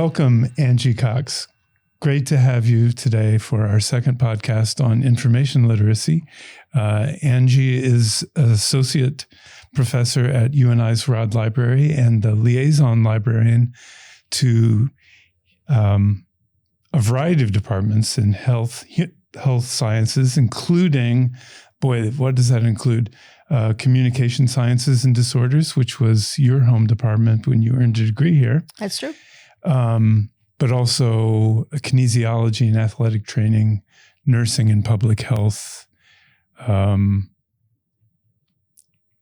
Welcome, Angie Cox. Great to have you today for our second podcast on information literacy. Angie is an associate professor at UNI's Rod Library and the liaison librarian to a variety of departments in health sciences, including, boy, what does that include? Communication sciences and disorders, which was your home department when you earned a degree here. That's true. But also kinesiology and athletic training, nursing and public health, family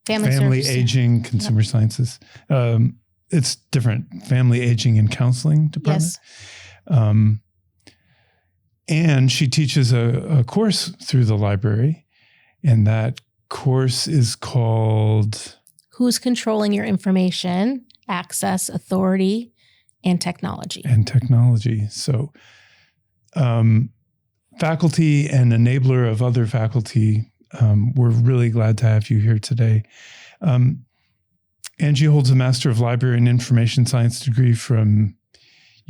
aging, consumer sciences. It's different. Family aging and counseling department. Yes. And she teaches a course through the library, and that course is called Who's Controlling Your Information, Access, Authority, and Technology. So faculty and enabler of other faculty, we're really glad to have you here today. Angie holds a Master of Library and Information Science degree from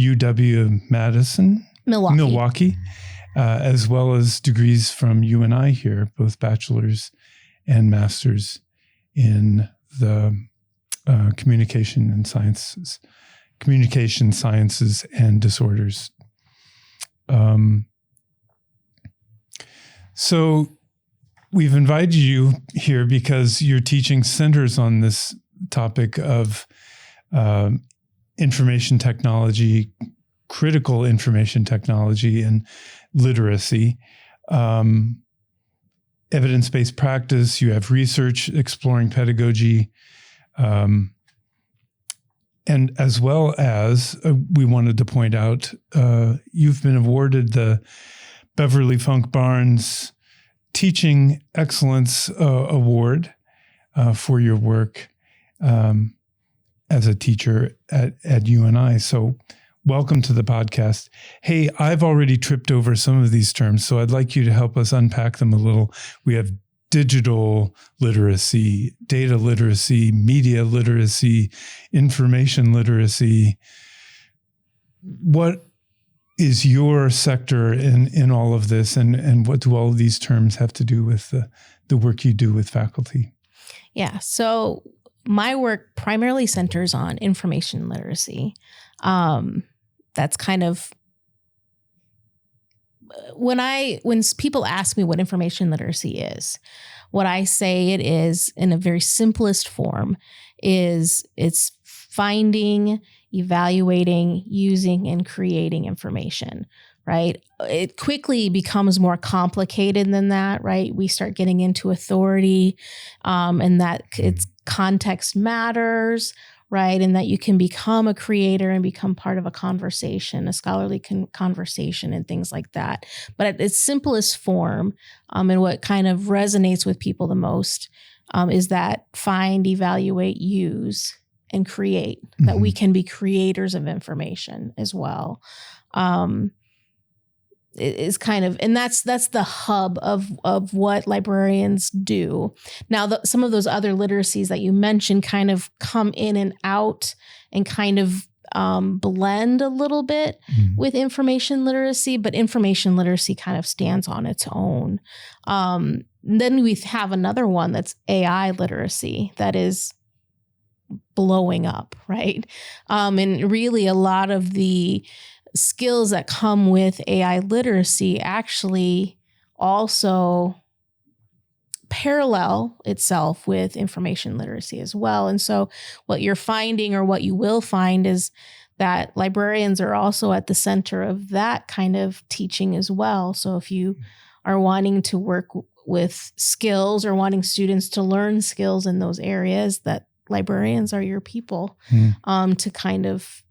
UW-Madison, Milwaukee, as well as degrees from UNI here, both bachelor's and master's in the communication sciences and disorders. So we've invited you here because your teaching centers on this topic of information technology, critical information technology, and literacy. Evidence-based practice, you have research exploring pedagogy, and as well as we wanted to point out, you've been awarded the Beverly Funk Barnes Teaching Excellence Award for your work as a teacher at UNI. So welcome to the podcast. Hey, I've already tripped over some of these terms, so I'd like you to help us unpack them a little. We have digital literacy, data literacy, media literacy, information literacy. What is your sector in all of this, and what do all of these terms have to do with the work you do with faculty? Yeah, so my work primarily centers on information literacy. That's kind of when people ask me what information literacy is, what I say it is in a very simplest form is it's finding, evaluating, using, and creating information, right? It quickly becomes more complicated than that, right? We start getting into authority, and that it's context matters, right? And that you can become a creator and become part of a conversation, a scholarly conversation and things like that. But at its simplest form, and what kind of resonates with people the most is that find, evaluate, use, and create, that we can be creators of information as well. Is kind of, and that's the hub of what librarians do. Now, some of those other literacies that you mentioned kind of come in and out and kind of blend a little bit with information literacy, but information literacy kind of stands on its own. Then we have another one that's AI literacy that is blowing up, right? And really a lot of the skills that come with AI literacy actually also parallel itself with information literacy as well. And so what you're finding, or what you will find, is that librarians are also at the center of that kind of teaching as well. So if you are wanting to work with skills or wanting students to learn skills in those areas, that librarians are your people to kind of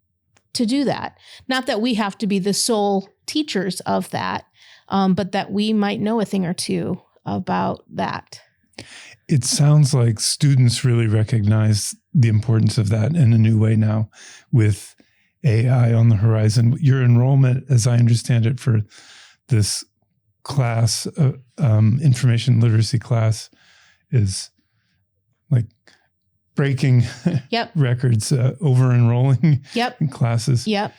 to do that. Not that we have to be the sole teachers of that, but that we might know a thing or two about that. It sounds like students really recognize the importance of that in a new way now with AI on the horizon. Your enrollment, as I understand it, for this class, information literacy class, is like breaking records, over enrolling in classes. Yep.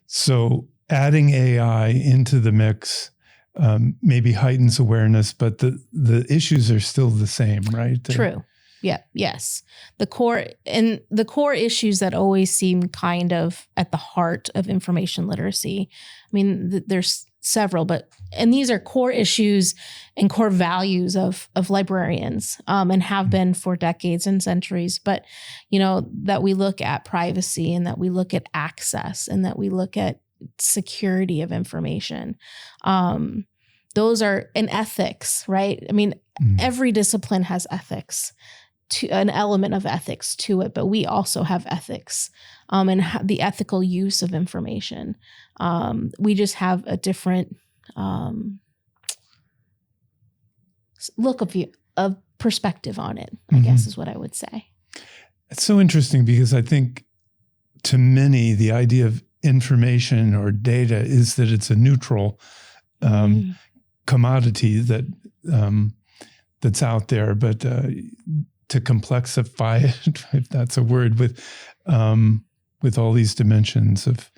So adding AI into the mix maybe heightens awareness, but the issues are still the same, right? True. Yeah. Yes. The core issues that always seem kind of at the heart of information literacy. I mean, there's several, and these are core issues and core values of librarians, and have been for decades and centuries. But, that we look at privacy, and that we look at access, and that we look at security of information. Those are in ethics, right? I mean, every discipline has ethics, to an element of ethics to it, but we also have ethics, and the ethical use of information. We just have a different look of perspective on it, I guess is what I would say. It's so interesting because I think to many, the idea of information or data is that it's a neutral commodity that's out there, but to complexify it, if that's a word, with all these dimensions of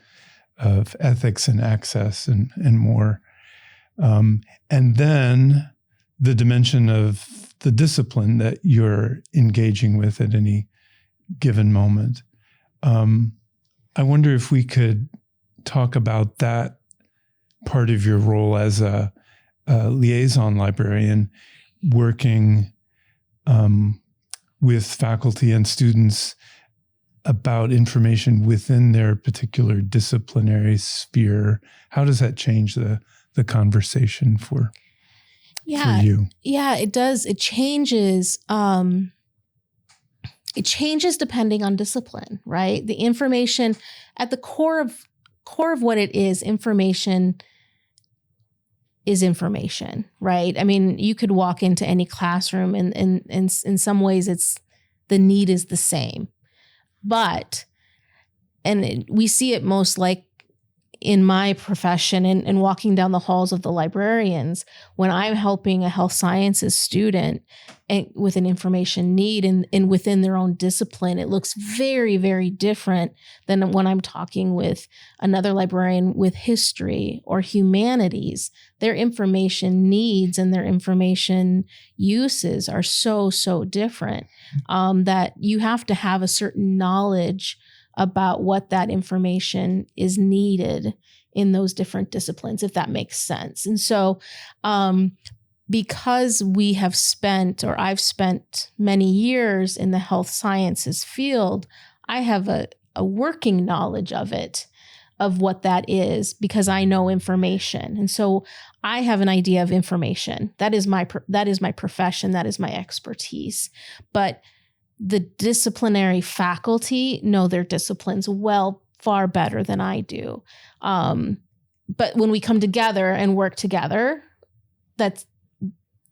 ethics and access and more, and then the dimension of the discipline that you're engaging with at any given moment. I wonder if we could talk about that part of your role as a liaison librarian, working with faculty and students about information within their particular disciplinary sphere. How does that change the conversation for you? Yeah, it does. It changes. It changes depending on discipline, right? The information at the core of what it is, information is information, right? I mean, you could walk into any classroom and in some ways the need is the same. But, we see it most like in my profession and walking down the halls of the librarians, when I'm helping a health sciences student with an information need and within their own discipline, it looks very, very different than when I'm talking with another librarian with history or humanities. Their information needs and their information uses are so, so different, that you have to have a certain knowledge about what that information is needed in those different disciplines, if that makes sense. And so, because I've spent many years in the health sciences field, I have a working knowledge of it, of what that is, because I know information. And so I have an idea of information. That is my profession. That is my expertise. But the disciplinary faculty know their disciplines far better than I do. But when we come together and work together,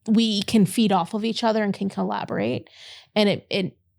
we can feed off of each other and can collaborate. And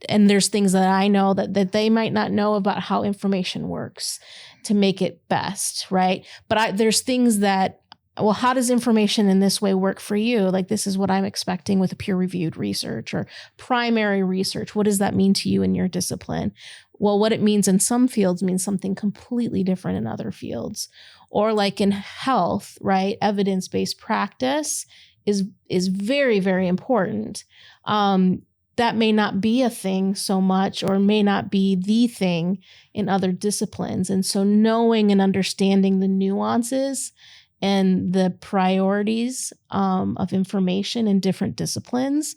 and there's things that I know that they might not know about how information works to make it best, right? But there's things that, well, how does information in this way work for you? Like, this is what I'm expecting with a peer-reviewed research or primary research. What does that mean to you in your discipline? Well, what it means in some fields means something completely different in other fields. Or like in health, right? Evidence-based practice is very, very important. That may not be a thing so much, or may not be the thing in other disciplines. And so knowing and understanding the nuances and the priorities of information in different disciplines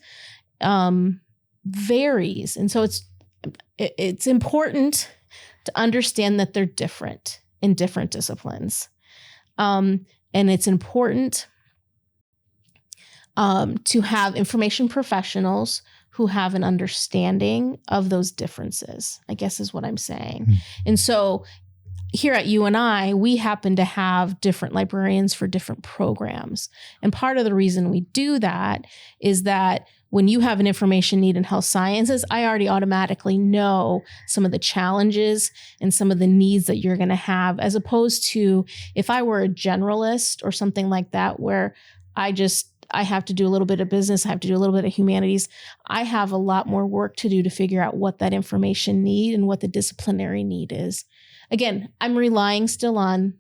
varies. And so it's important to understand that they're different in different disciplines. And it's important to have information professionals who have an understanding of those differences, I guess is what I'm saying. Mm-hmm. And so here at UNI, we happen to have different librarians for different programs. And part of the reason we do that is that when you have an information need in health sciences, I already automatically know some of the challenges and some of the needs that you're going to have, as opposed to if I were a generalist or something like that, where I have to do a little bit of business, I have to do a little bit of humanities. I have a lot more work to do to figure out what that information need and what the disciplinary need is. again, I'm relying still on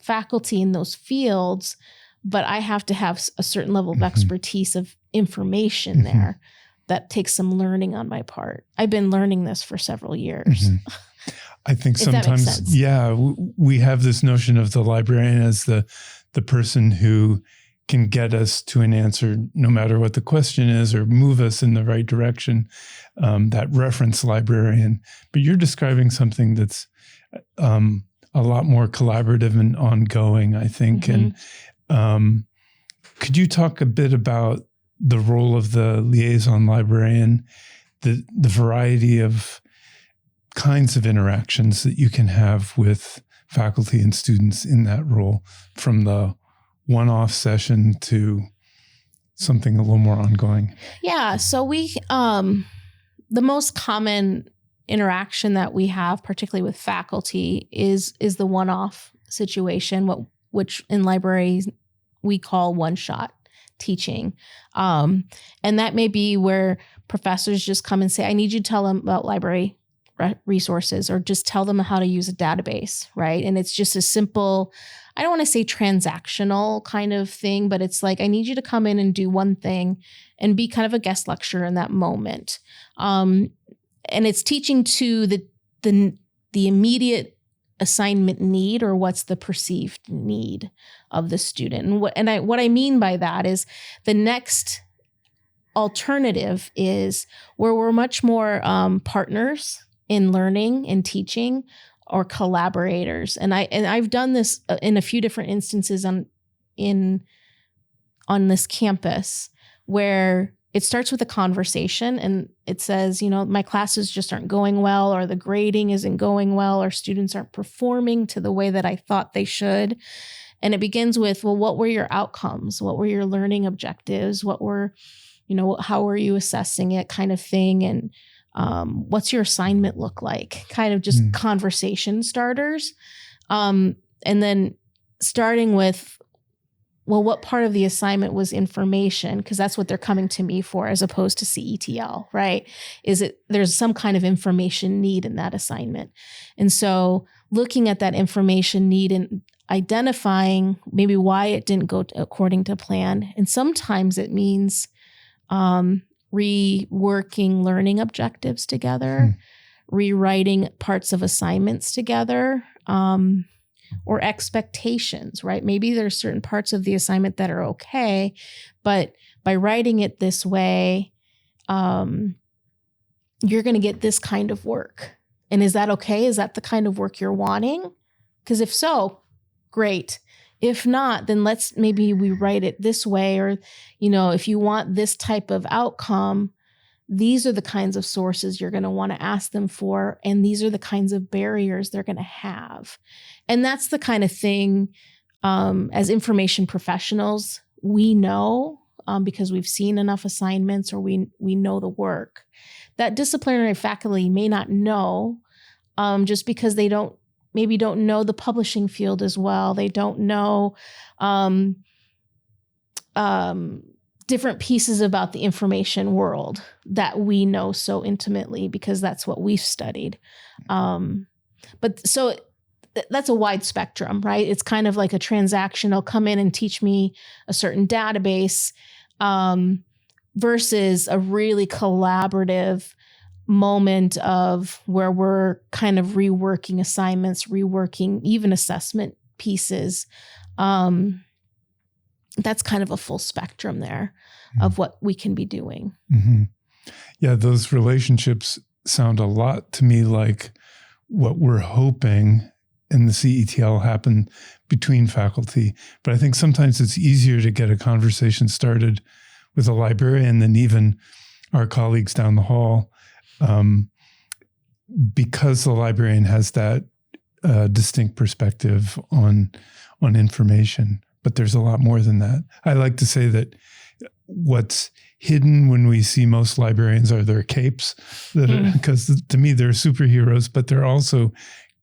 faculty in those fields, but I have to have a certain level of expertise of information there that takes some learning on my part. I've been learning this for several years. I think If that makes sometimes, sense. we have this notion of the librarian as the person who can get us to an answer no matter what the question is or move us in the right direction, that reference librarian. But you're describing something that's a lot more collaborative and ongoing, I think. And could you talk a bit about the role of the liaison librarian, the variety of kinds of interactions that you can have with faculty and students in that role, from the one-off session to something a little more ongoing? Yeah. So we, the most common interaction that we have, particularly with faculty, is the one-off situation, which in libraries we call one-shot teaching. And that may be where professors just come and say, I need you to tell them about library resources, or just tell them how to use a database, right? And it's just a simple, I don't want to say transactional kind of thing, but it's like, I need you to come in and do one thing and be kind of a guest lecturer in that moment. And it's teaching to the immediate assignment need, or what's the perceived need of the student. And what I mean by that is the next alternative is where we're much more partners in learning and teaching, or collaborators. And I've done this in a few different instances on this campus, where it starts with a conversation and it says, my classes just aren't going well, or the grading isn't going well, or students aren't performing to the way that I thought they should. And it begins with, well, what were your outcomes? What were your learning objectives? How were you assessing it, kind of thing? And what's your assignment look like? Kind of just conversation starters. And then starting with, well, what part of the assignment was information? Because that's what they're coming to me for, as opposed to CETL, right? There's some kind of information need in that assignment. And so looking at that information need and identifying maybe why it didn't go according to plan. And sometimes it means reworking learning objectives together, rewriting parts of assignments together, or expectations, right? Maybe there's certain parts of the assignment that are okay, but by writing it this way, you're going to get this kind of work. And is that okay? Is that the kind of work you're wanting? Because if so, great. If not, then maybe we write it this way, or, if you want this type of outcome, these are the kinds of sources you're going to want to ask them for. And these are the kinds of barriers they're going to have. And that's the kind of thing, as information professionals, we know, because we've seen enough assignments, or we know the work, that disciplinary faculty may not know, just because they maybe don't know the publishing field as well. They don't know different pieces about the information world that we know so intimately, because that's what we've studied. But so that's a wide spectrum, right? It's kind of like a transactional, come in and teach me a certain database, versus a really collaborative moment of where we're kind of reworking assignments, reworking even assessment pieces. That's kind of a full spectrum there of what we can be doing. Mm-hmm. Yeah, those relationships sound a lot to me like what we're hoping in the CETL happen between faculty. But I think sometimes it's easier to get a conversation started with a librarian than even our colleagues down the hall, because the librarian has that distinct perspective on information. But there's a lot more than that. I like to say that what's hidden when we see most librarians are their capes, because to me they're superheroes, but they're also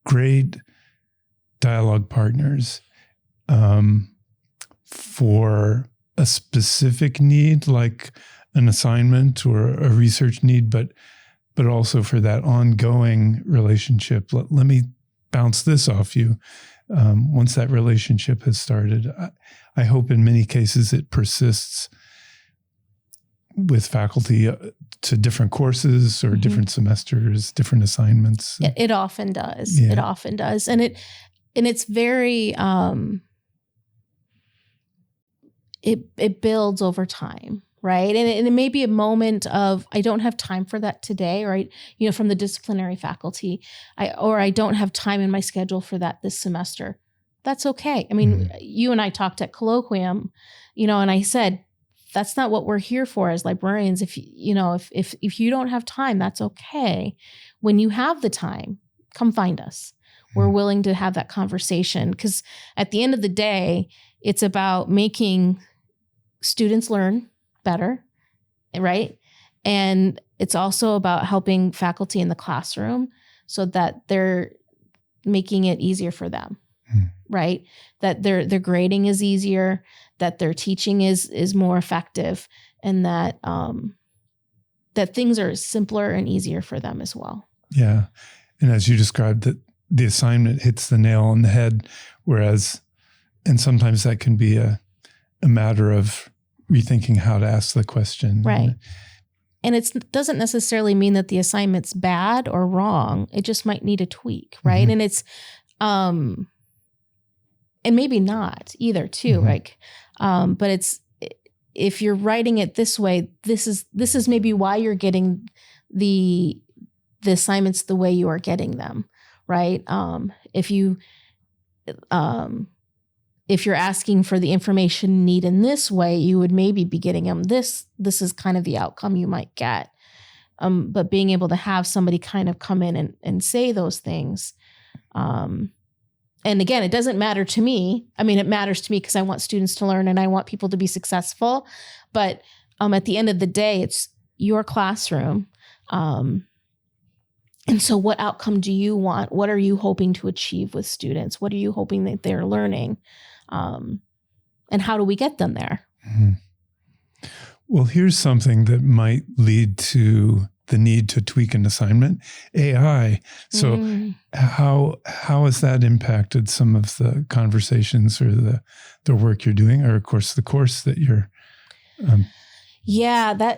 great dialogue partners for a specific need, like an assignment or a research need, but also for that ongoing relationship. Let me bounce this off you. Once that relationship has started, I hope in many cases it persists with faculty to different courses or different semesters, different assignments. It often does. Yeah. It often does. And it's very, it builds over time, right? And it may be a moment of, I don't have time for that today, right? From the disciplinary faculty, I don't have time in my schedule for that this semester. That's okay. I mean, you and I talked at colloquium, and I said, that's not what we're here for as librarians. If you don't have time, that's okay. When you have the time, come find us. We're willing to have that conversation, because at the end of the day, it's about making students learn better, right? And it's also about helping faculty in the classroom so that they're making it easier for them, right? That their grading is easier, that their teaching is more effective, and that that things are simpler and easier for them as well. Yeah. And as you described, that the assignment hits the nail on the head, and sometimes that can be a matter of rethinking how to ask the question. Right. And it doesn't necessarily mean that the assignment's bad or wrong. It just might need a tweak, right? And it's, and maybe not either too, right? But it's, if you're writing it this way, this is maybe why you're getting the assignments the way you are getting them, right? If you're asking for the information need in this way, you would maybe be getting them this is kind of the outcome you might get. But being able to have somebody kind of come in and say those things. And again, it doesn't matter to me. I mean, it matters to me because I want students to learn and I want people to be successful. But at the end of the day, it's your classroom. And so what outcome do you want? What are you hoping to achieve with students? What are you hoping that they're learning? And how do we get them there? Well, here's something that might lead to the need to tweak an assignment: AI. So how has that impacted some of the conversations or the work you're doing, or of course the course that you're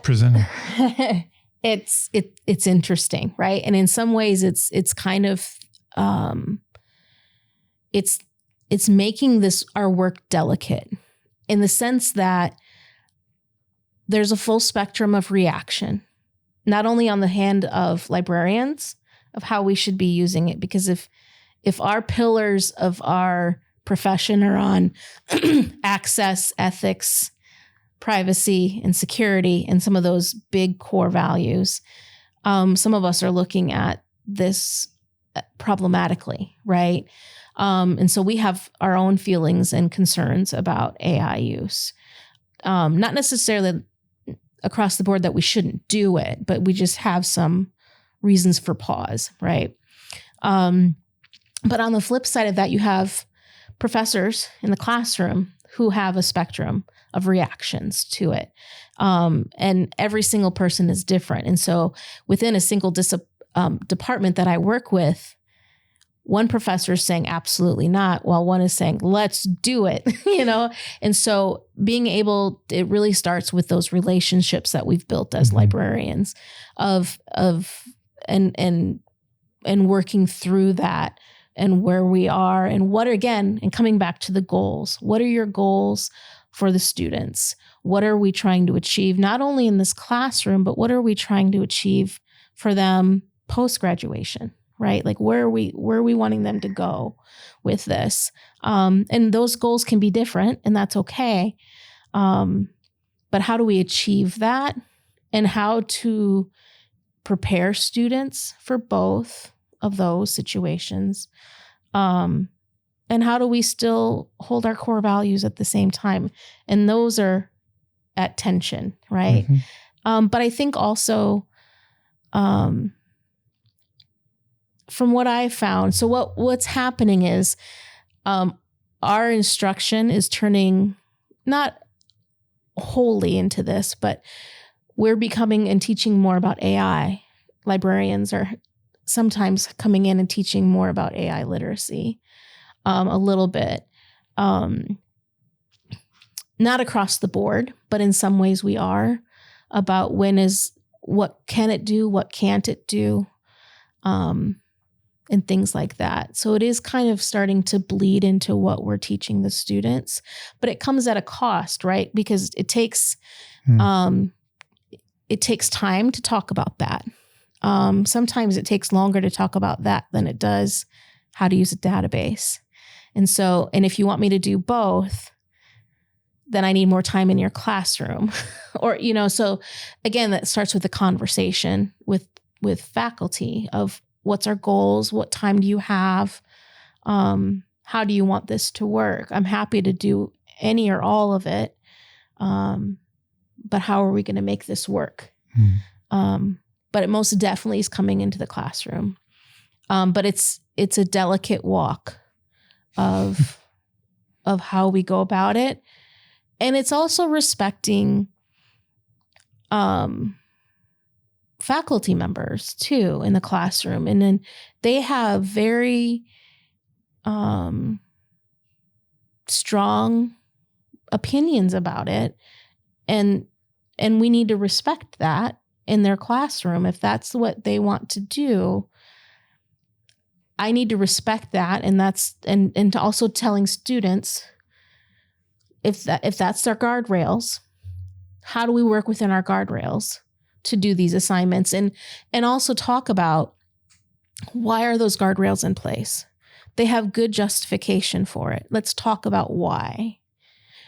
presenting? It's interesting, right? And in some ways it's kind of it's making our work delicate, in the sense that there's a full spectrum of reaction, not only on the hand of librarians of how we should be using it, because if our pillars of our profession are on access, ethics, privacy, and security, and some of those big core values, some of us are looking at this problematically, right? And so we have our own feelings and concerns about AI use. Not necessarily across the board that we shouldn't do it, but we just have some reasons for pause, right? But on the flip side of that, you have professors in the classroom who have a spectrum of reactions to it. And every single person is different. And so within a single department that I work with, one professor is saying absolutely not, while one is saying, let's do it, And so it really starts with those relationships that we've built as librarians and working through that and where we are and coming back to the goals. What are your goals for the students? What are we trying to achieve, not only in this classroom, but what are we trying to achieve for them post-graduation? Right? Like where are we wanting them to go with this? And those goals can be different, and that's okay. But how do we achieve that, and how to prepare students for both of those situations? And how do we still hold our core values at the same time? And those are at tension, right? But I think also, from what I found, so what's happening is our instruction is turning not wholly into this, but we're becoming and teaching more about AI. Librarians are sometimes coming in and teaching more about AI literacy, a little bit. Not across the board, but in some ways we are, about what can it do, what can't it do, and things like that. So it is kind of starting to bleed into what we're teaching the students, but it comes at a cost, right? Because it takes time to talk about that. Sometimes it takes longer to talk about that than it does how to use a database. And if you want me to do both, then I need more time in your classroom. Or, so again, that starts with a conversation with faculty of what's our goals, what time do you have, how do you want this to work? I'm happy to do any or all of it, but how are we going to make this work? But it most definitely is coming into the classroom. But it's a delicate walk of how we go about it. And it's also respecting faculty members too in the classroom. And then they have very strong opinions about it. And we need to respect that in their classroom. If that's what they want to do, I need to respect that. And and to also telling students, if that's their guardrails, how do we work within our guardrails to do these assignments? And also talk about, why are those guardrails in place? They have good justification for it. Let's talk about why.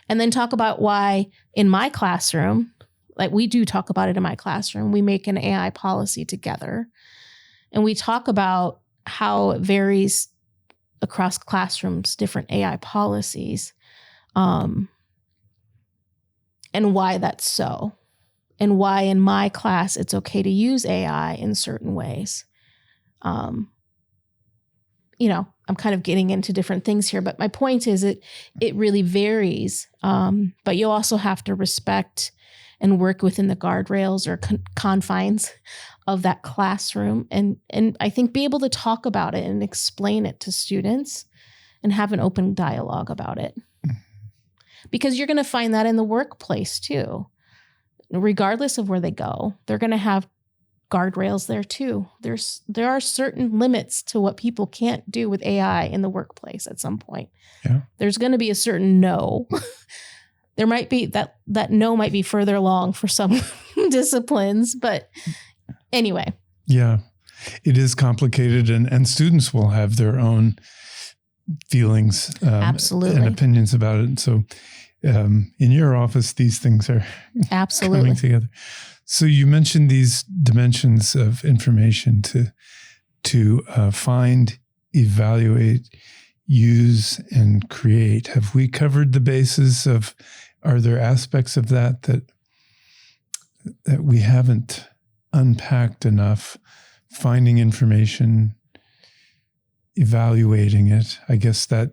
And then talk about why in my classroom, like we do talk about it in my classroom, we make an AI policy together. And we talk about how it varies across classrooms, different AI policies. And why that's so, and why in my class it's okay to use AI in certain ways. I'm kind of getting into different things here, but my point is it really varies. But you also have to respect and work within the guardrails or confines of that classroom, and I think be able to talk about it and explain it to students and have an open dialogue about it. Because you're going to find that in the workplace too. Regardless of where they go, they're going to have guardrails there too. There are certain limits to what people can't do with AI in the workplace at some point. Yeah. There's going to be a certain no. There might be that no might be further along for some disciplines, but anyway. Yeah, it is complicated, and students will have their own feelings Absolutely. and opinions about it. So in your office, these things are Absolutely coming together. So you mentioned these dimensions of information to find, evaluate, use, and create. Have we covered the bases of, are there aspects of that we haven't unpacked enough? Finding information, evaluating it. I guess that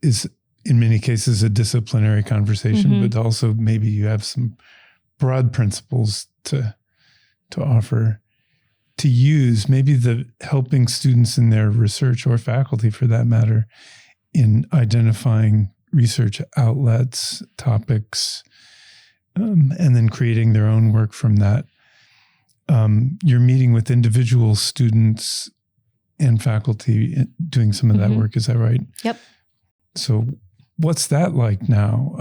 is in many cases a disciplinary conversation, but also maybe you have some broad principles to offer, to use, maybe the helping students in their research, or faculty for that matter, in identifying research outlets, topics, and then creating their own work from that. You're meeting with individual students and faculty doing some of that work. Is that right? Yep. So what's that like now?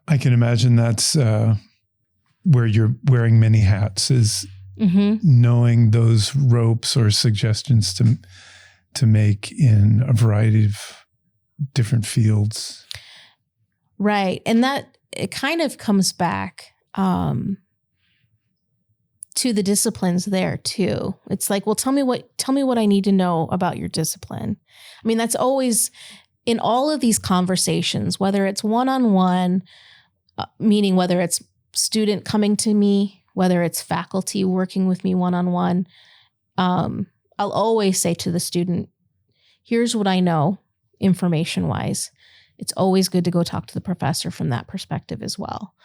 I can imagine that's where you're wearing many hats, is knowing those ropes or suggestions to make in a variety of different fields. Right. And that it kind of comes back to the disciplines there too. It's like, well, tell me what I need to know about your discipline. I mean, that's always in all of these conversations, whether it's one-on-one, meaning whether it's student coming to me, whether it's faculty working with me one-on-one, I'll always say to the student, here's what I know information-wise. It's always good to go talk to the professor from that perspective as well.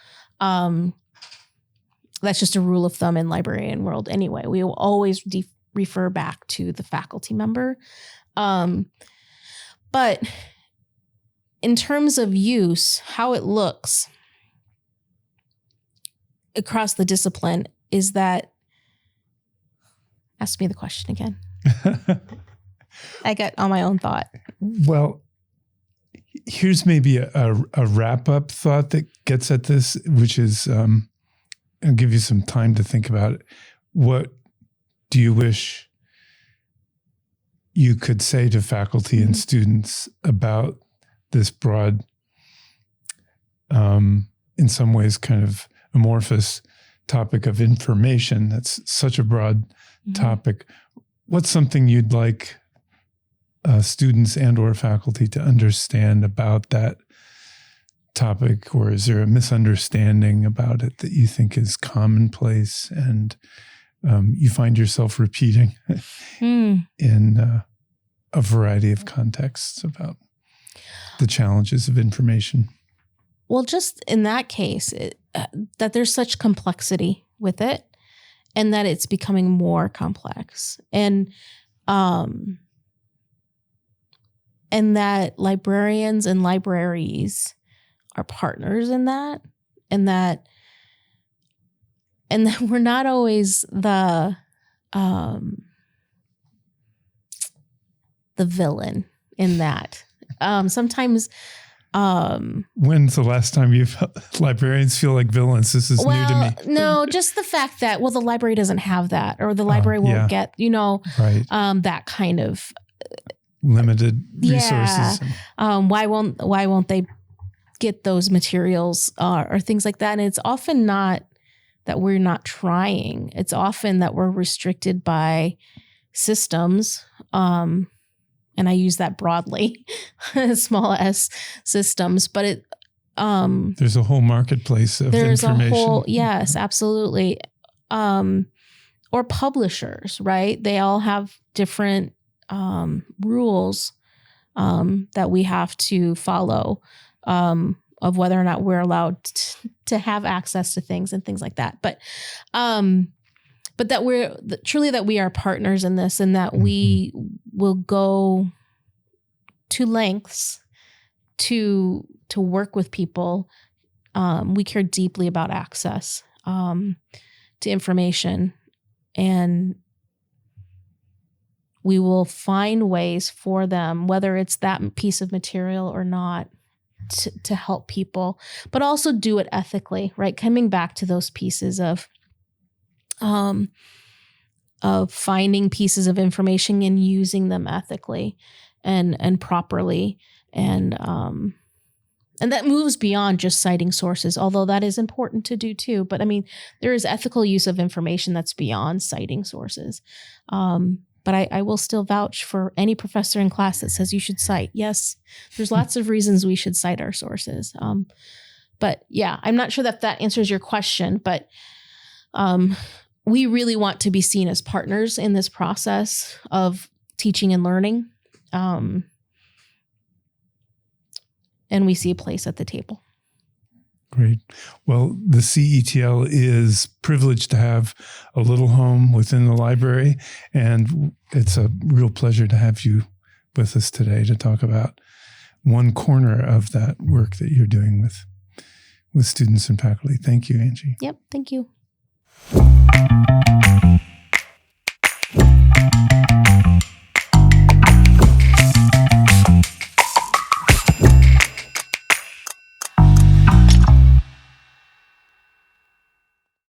That's just a rule of thumb in librarian world anyway. We will always refer back to the faculty member. But in terms of use, how it looks across the discipline is that, ask me the question again. I got on my own thought. Well, here's maybe a wrap-up thought that gets at this, which is, I'll give you some time to think about it. What do you wish you could say to faculty and students about this broad, in some ways kind of amorphous topic of information? That's such a broad topic. What's something you'd like students and or faculty to understand about that topic? Or is there a misunderstanding about it that you think is commonplace and you find yourself repeating in a variety of contexts about the challenges of information? Well, just in that case, that there's such complexity with it and that it's becoming more complex. And that librarians and libraries are partners in that, and that we're not always the villain in that. Sometimes. When's the last time librarians feel like villains? This is new to me. No, just the fact that, the library doesn't have that, or the library won't get, right. That kind of limited resources. Why won't they get those materials or things like that? And it's often not that we're not trying. It's often that we're restricted by systems. And I use that broadly, small s systems, but there's a whole marketplace of information. Yes, absolutely. Or publishers, right? They all have different rules that we have to follow of whether or not we're allowed to have access to things and things like that. But that we're truly that we are partners in this, and that we will go to lengths to work with people. We care deeply about access to information, and we will find ways for them, whether it's that piece of material or not, to help people, but also do it ethically, right? Coming back to those pieces of finding pieces of information and using them ethically and properly. And that moves beyond just citing sources, although that is important to do too. But I mean, there is ethical use of information that's beyond citing sources. But I will still vouch for any professor in class that says you should cite. Yes, there's lots of reasons we should cite our sources. But yeah, I'm not sure that answers your question, but we really want to be seen as partners in this process of teaching and learning. And we see a place at the table. Great. Well, the CETL is privileged to have a little home within the library, and it's a real pleasure to have you with us today to talk about one corner of that work that you're doing with students and faculty. Thank you, Angie. Yep. Thank you.